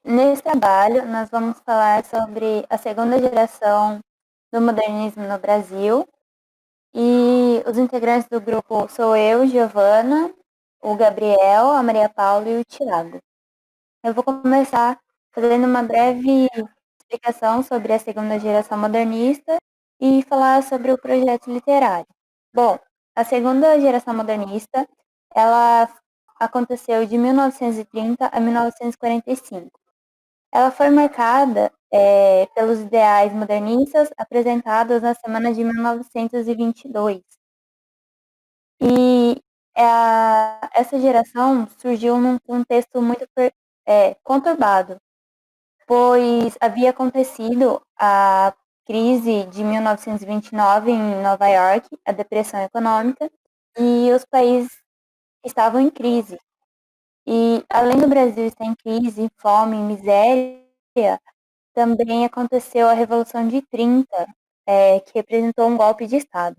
Nesse trabalho, nós vamos falar sobre a segunda geração do modernismo no Brasil. E os integrantes do grupo sou eu, Giovana, o Gabriel, a Maria Paula e o Tiago. Eu vou começar fazendo uma breve explicação sobre a segunda geração modernista e falar sobre o projeto literário. Bom, a segunda geração modernista, ela aconteceu de 1930 a 1945. Ela foi marcada pelos ideais modernistas apresentados na semana de 1922. E essa geração surgiu num contexto muito conturbado, pois havia acontecido a crise de 1929 em Nova York, a depressão econômica, e os países estavam em crise. E além do Brasil estar em crise, fome, miséria, também aconteceu a Revolução de 30, que representou um golpe de Estado.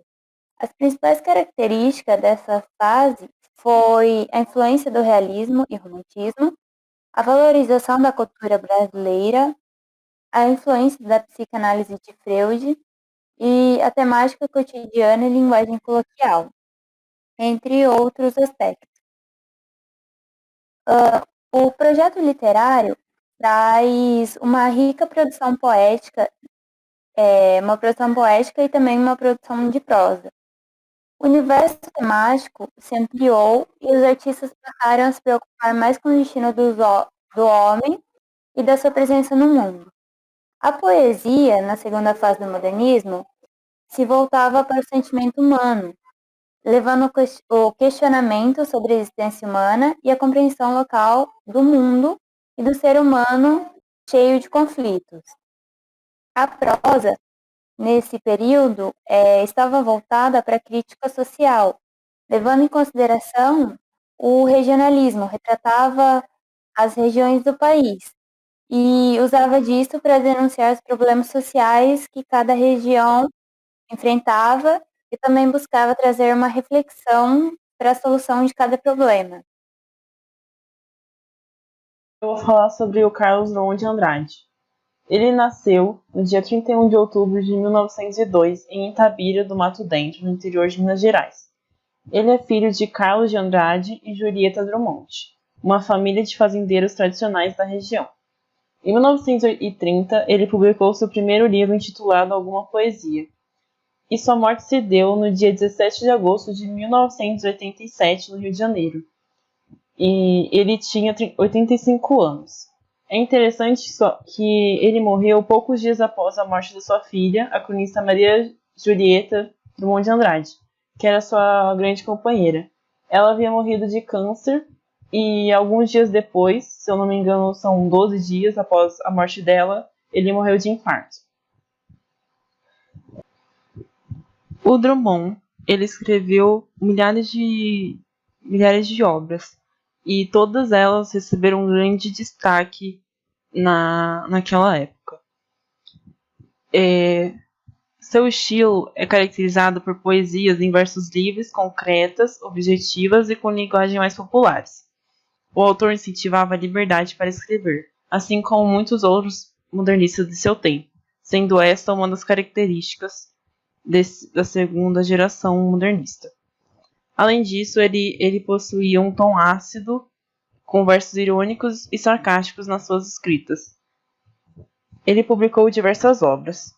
As principais características dessa fase foi a influência do realismo e romantismo, a valorização da cultura brasileira, a influência da psicanálise de Freud e a temática cotidiana e linguagem coloquial, entre outros aspectos. O projeto literário traz uma rica produção poética, uma produção poética e também uma produção de prosa. O universo temático se ampliou e os artistas passaram a se preocupar mais com o destino do homem e da sua presença no mundo. A poesia, na segunda fase do modernismo, se voltava para o sentimento humano, levando o questionamento sobre a existência humana e a compreensão local do mundo e do ser humano cheio de conflitos. A prosa, nesse período, estava voltada para a crítica social, levando em consideração o regionalismo, retratava as regiões do país e usava disso para denunciar os problemas sociais que cada região enfrentava e também buscava trazer uma reflexão para a solução de cada problema. Eu vou falar sobre o Carlos Drummond de Andrade. Ele nasceu no dia 31 de outubro de 1902 em Itabira do Mato Dentro, no interior de Minas Gerais. Ele é filho de Carlos de Andrade e Julieta Drummond, uma família de fazendeiros tradicionais da região. Em 1930, ele publicou seu primeiro livro intitulado Alguma Poesia, e sua morte se deu no dia 17 de agosto de 1987, no Rio de Janeiro. E ele tinha 85 anos. É interessante que ele morreu poucos dias após a morte da sua filha, a cronista Maria Julieta Drummond de Andrade, que era sua grande companheira. Ela havia morrido de câncer e alguns dias depois, se eu não me engano, são 12 dias após a morte dela, ele morreu de infarto. O Drummond, ele escreveu milhares de obras e todas elas receberam um grande destaque naquela época. Seu estilo é caracterizado por poesias em versos livres, concretas, objetivas e com linguagem mais populares. O autor incentivava a liberdade para escrever, assim como muitos outros modernistas de seu tempo, sendo esta uma das características da segunda geração modernista. Além disso, ele possuía um tom ácido, com versos irônicos e sarcásticos nas suas escritas. Ele publicou diversas obras.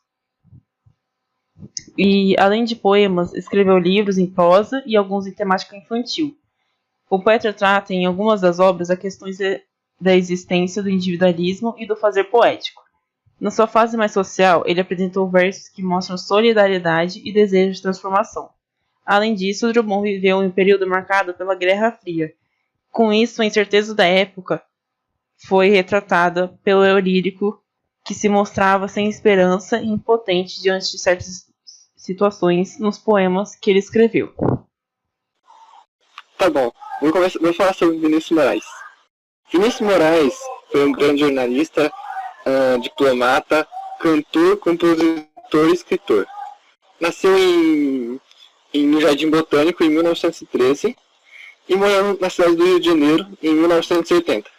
E, além de poemas, escreveu livros em prosa e alguns em temática infantil. O poeta trata em algumas das obras as questões da existência do individualismo e do fazer poético. Na sua fase mais social, ele apresentou versos que mostram solidariedade e desejo de transformação. Além disso, Drummond viveu em um período marcado pela Guerra Fria. Com isso, a incerteza da época foi retratada pelo eu lírico, que se mostrava sem esperança e impotente diante de certas situações nos poemas que ele escreveu. Tá bom, vou falar sobre Vinícius Moraes. Vinícius Moraes foi um grande jornalista, diplomata, cantor, compositor e escritor. Nasceu no Jardim Botânico em 1913 e morou na cidade do Rio de Janeiro em 1980.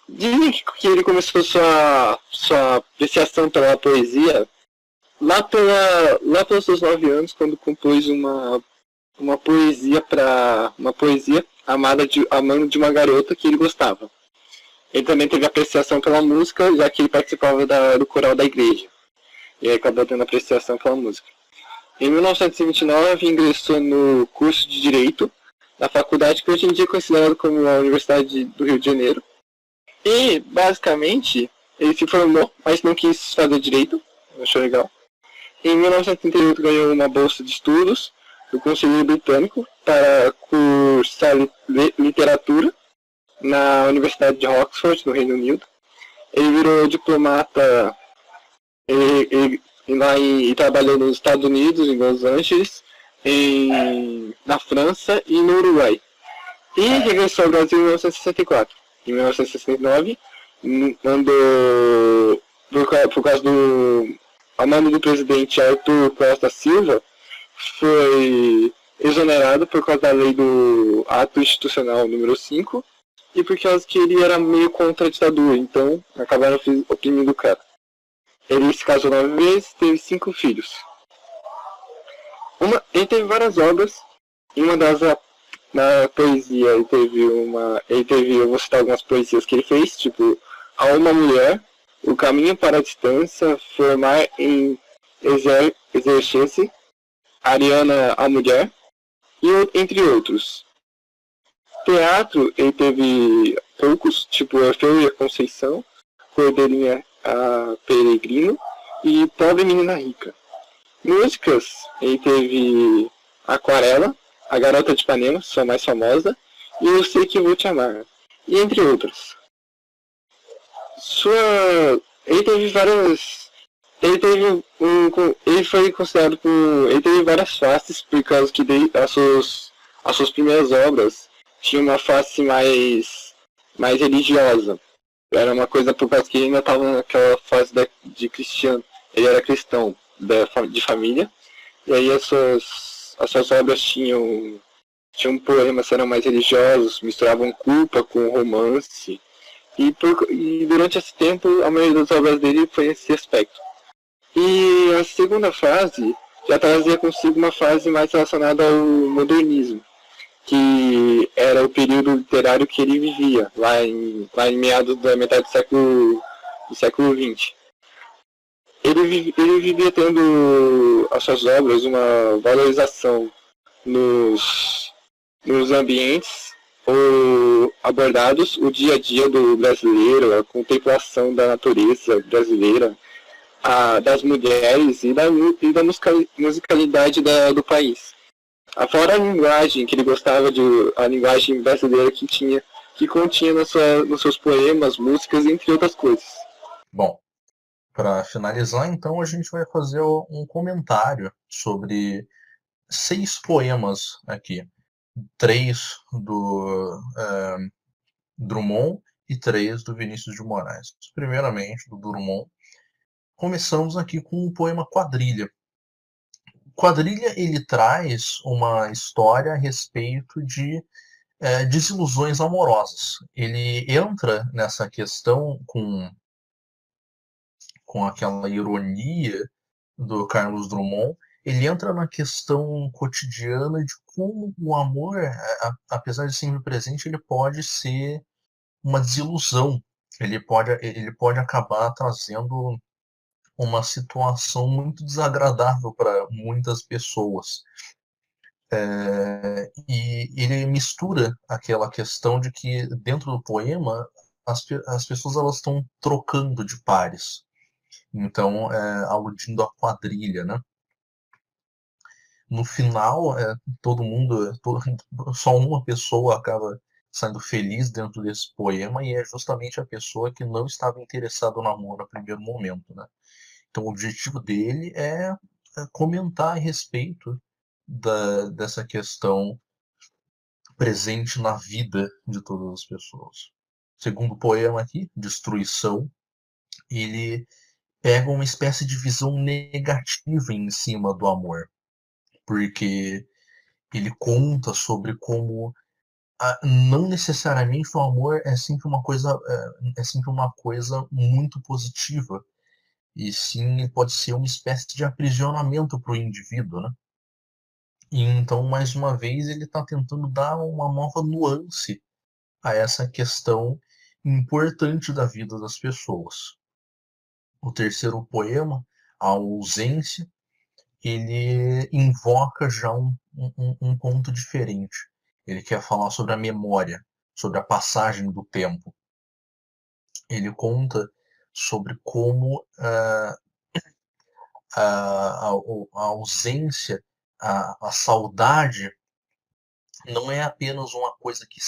Dizem que ele começou sua apreciação pela poesia lá pelos seus 9 anos, quando compôs uma poesia amando de uma garota que ele gostava. Ele também teve apreciação pela música, já que ele participava do coral da igreja. E aí acabou tendo apreciação pela música. Em 1929, ingressou no curso de Direito da faculdade que hoje em dia é considerado como a Universidade do Rio de Janeiro. E, basicamente, ele se formou, mas não quis fazer Direito, achou legal. Em 1938, ganhou uma bolsa de estudos do Conselho Britânico para cursar literatura na Universidade de Oxford, no Reino Unido. Ele virou diplomata e trabalhou nos Estados Unidos, em Los Angeles, na França e no Uruguai. E regressou ao Brasil em 1964. Em 1969, mandou, por causa ao mando do presidente Arthur Costa Silva, foi exonerado por causa da lei do ato institucional número 5 e por causa que ele era meio contra a ditadura, então acabaram oprimindo o cara. Ele se casou 9 vezes e teve 5 filhos. Ele teve várias obras, e uma das na poesia eu vou citar algumas poesias que ele fez, tipo A Uma Mulher, O Caminho para a Distância, Formar em Exercer-se, Ariana a Mulher, e entre outros. Teatro, ele teve poucos, tipo Orfeu e a Conceição, Cordeirinha a Peregrino e Pobre Menina Rica. Músicas, ele teve Aquarela, A Garota de Ipanema, sua mais famosa, e Eu Sei Que Vou Te Amar, e entre outras. Ele teve várias. Ele foi considerado ele teve várias faces, por causa que as suas primeiras obras tinham uma face mais religiosa. Era uma coisa por causa que ele ainda estava naquela fase de cristiano. Ele era cristão de família, e aí as suas obras tinham poemas que eram mais religiosos, misturavam culpa com romance, e durante esse tempo a maioria das obras dele foi nesse aspecto. E a segunda fase já trazia consigo uma fase mais relacionada ao modernismo, que era o período literário que ele vivia, lá em meados da metade do século XX. Ele vivia tendo as suas obras uma valorização nos ambientes abordados, o dia a dia do brasileiro, a contemplação da natureza brasileira, das mulheres e da musicalidade do país. Fora a linguagem que ele gostava a linguagem brasileira que continha nos seus poemas, músicas, entre outras coisas. Bom, para finalizar, então, a gente vai fazer um comentário sobre 6 poemas aqui. 3 do Drummond e 3 do Vinícius de Moraes. Primeiramente, do Drummond, começamos aqui com o poema Quadrilha. Quadrilha, ele traz uma história a respeito de desilusões amorosas. Ele entra nessa questão com aquela ironia do Carlos Drummond, ele entra na questão cotidiana de como o amor, apesar de sempre presente, ele pode ser uma desilusão. Ele pode acabar trazendo uma situação muito desagradável para muitas pessoas. E ele mistura aquela questão de que dentro do poema as pessoas elas estão trocando de pares. Então, aludindo à quadrilha, né? No final, só uma pessoa acaba saindo feliz dentro desse poema, e é justamente a pessoa que não estava interessada no namoro no primeiro momento, né? Então, o objetivo dele é comentar a respeito dessa questão presente na vida de todas as pessoas. Segundo poema aqui, Destruição, ele pega uma espécie de visão negativa em cima do amor, porque ele conta sobre como não necessariamente o amor é sempre uma coisa muito positiva, e sim ele pode ser uma espécie de aprisionamento para o indivíduo, né? E então, mais uma vez, ele está tentando dar uma nova nuance a essa questão importante da vida das pessoas. O terceiro poema, A Ausência, ele invoca já um ponto diferente. Ele quer falar sobre a memória, sobre a passagem do tempo. Ele conta sobre como a ausência, a saudade, não é apenas uma coisa que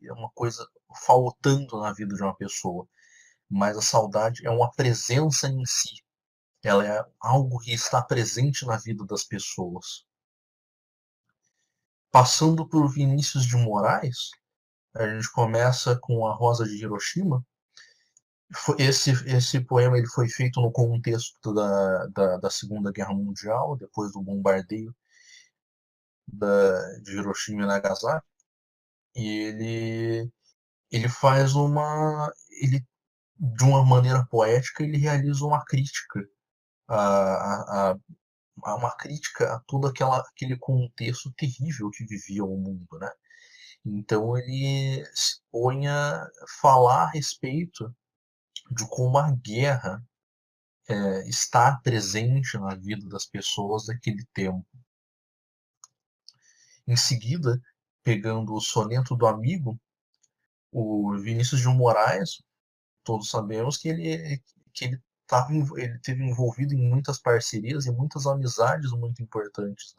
é uma coisa faltando na vida de uma pessoa, mas a saudade é uma presença em si. Ela é algo que está presente na vida das pessoas. Passando por Vinícius de Moraes, a gente começa com A Rosa de Hiroshima. Esse poema ele foi feito no contexto da Segunda Guerra Mundial, depois do bombardeio de Hiroshima e Nagasaki. E ele faz ele, de uma maneira poética, ele realiza uma crítica uma crítica a todo aquele contexto terrível que vivia o mundo, né? Então ele se põe a falar a respeito de como a guerra está presente na vida das pessoas daquele tempo. Em seguida, pegando o Soneto do Amigo, o Vinícius de Moraes, todos sabemos ele teve envolvido em muitas parcerias e muitas amizades muito importantes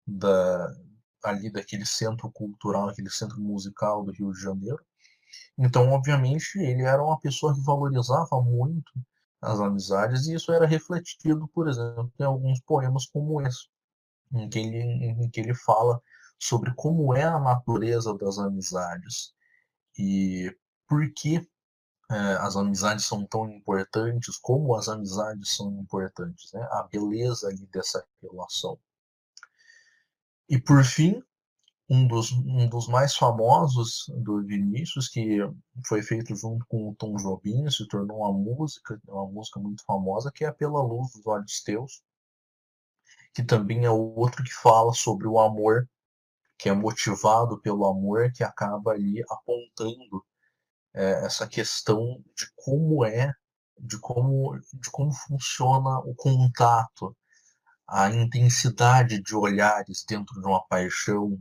da, ali daquele centro cultural, aquele centro musical do Rio de Janeiro. Então, obviamente, ele era uma pessoa que valorizava muito as amizades e isso era refletido, por exemplo, em alguns poemas como esse, em que ele fala sobre como é a natureza das amizades e por que as amizades são tão importantes, como as amizades são importantes, né? A beleza ali dessa relação. E por fim, um dos mais famosos do Vinícius, que foi feito junto com o Tom Jobim, se tornou uma música muito famosa, que é Pela Luz dos Olhos Teus, que também é outro que fala sobre o amor, que é motivado pelo amor, que acaba ali apontando essa questão de como funciona o contato, a intensidade de olhares dentro de uma paixão,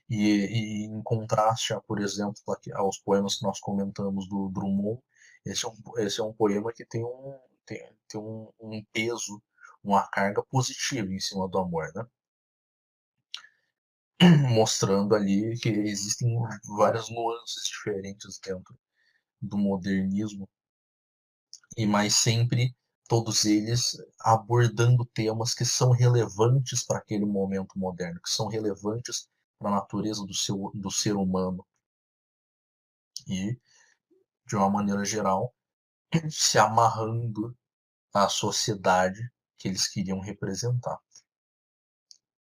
e em contraste, por exemplo, aos poemas que nós comentamos do Drummond, esse é um poema que tem um peso, uma carga positiva em cima do amor, né? Mostrando ali que existem várias nuances diferentes dentro do modernismo, mas sempre todos eles abordando temas que são relevantes para aquele momento moderno, que são relevantes para a natureza do ser humano e, de uma maneira geral, se amarrando à sociedade que eles queriam representar.